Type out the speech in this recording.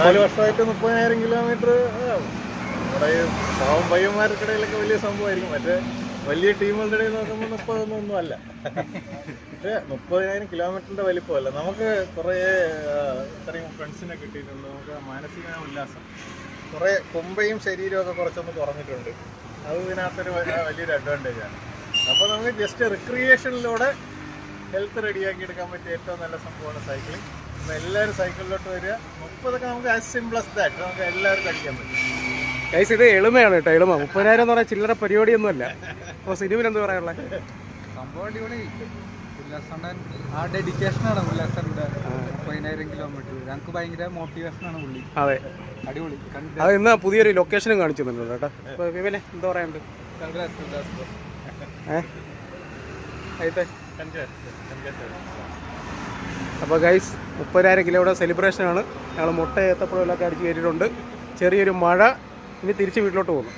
4 വർഷമായിട്ട് 30,000 കിലോമീറ്റർ നമ്മുടെ ഈ പാവം പയ്യന്മാർക്കിടയിലൊക്കെ വലിയ സംഭവമായിരിക്കും. മറ്റേ വലിയ ടീമുകളുടെ ഇടയിൽ നോക്കുമ്പോൾ 30 അല്ല. പക്ഷേ 30,000 കിലോമീറ്ററിൻ്റെ വലിപ്പമല്ല. നമുക്ക് കുറേ ഇത്രയും ഫ്രണ്ട്സിനെ കിട്ടിയിട്ടുണ്ട്. നമുക്ക് മാനസികമായ ഉല്ലാസം, കുറേ കൊമ്പയും ശരീരമൊക്കെ കുറച്ചൊന്ന് കുറഞ്ഞിട്ടുണ്ട്. അത് ഇതിനകത്തൊരു വലിയൊരു അഡ്വാൻറ്റേജാണ്. അപ്പോൾ നമുക്ക് ജസ്റ്റ് റിക്രിയേഷനിലൂടെ ഹെൽത്ത് റെഡിയാക്കി എടുക്കാൻ പറ്റിയ ഏറ്റവും നല്ല സംഭവമാണ് സൈക്ലിംഗ്. അപ്പോൾ എല്ലാവരും സൈക്കിളിലോട്ട് വരിക. 30 നമുക്ക് ആസ് സിമ്പിൾ ആസ് ദാറ്റ് നമുക്ക് എല്ലാവർക്കും അടിക്കാൻ പറ്റും. ഗൈസ് ഇത് എളുമയാണ് കേട്ടോ, എളുമ. 30,000 എന്ന് പറഞ്ഞാൽ ചില്ലറ പരിപാടിയൊന്നുമല്ല. അപ്പോൾ സിനിമയിൽ എന്താ പറയാനുള്ളത്? സംഭവം അടിപൊളി ഉല്ലാസണ്ണൻ. ആ ഡെഡിക്കേഷനാണ് ഉല്ലാസൻ്റെ 30,000 കിലോമീറ്റർ. ഞങ്ങൾക്ക് ഭയങ്കര മോട്ടിവേഷനാണ് പുള്ളി. അതെ, അടിപൊളി. അത് ഇന്ന് പുതിയൊരു ലൊക്കേഷനും കാണിച്ചു തന്നിട്ടുണ്ട് കേട്ടോ. അപ്പോൾ വിമലെ എന്താ പറയാനുണ്ട്? അപ്പോൾ ഗൈസ് 30,000 കിലോയുടെ സെലിബ്രേഷനാണ്. ഞങ്ങൾ മുട്ട ഏത്തപ്പഴമൊക്കെ അടിച്ച് കയറ്റിയിട്ടുണ്ട്. ചെറിയൊരു മഴ. ഇനി തിരിച്ച് വീട്ടിലോട്ട് പോകുന്നു.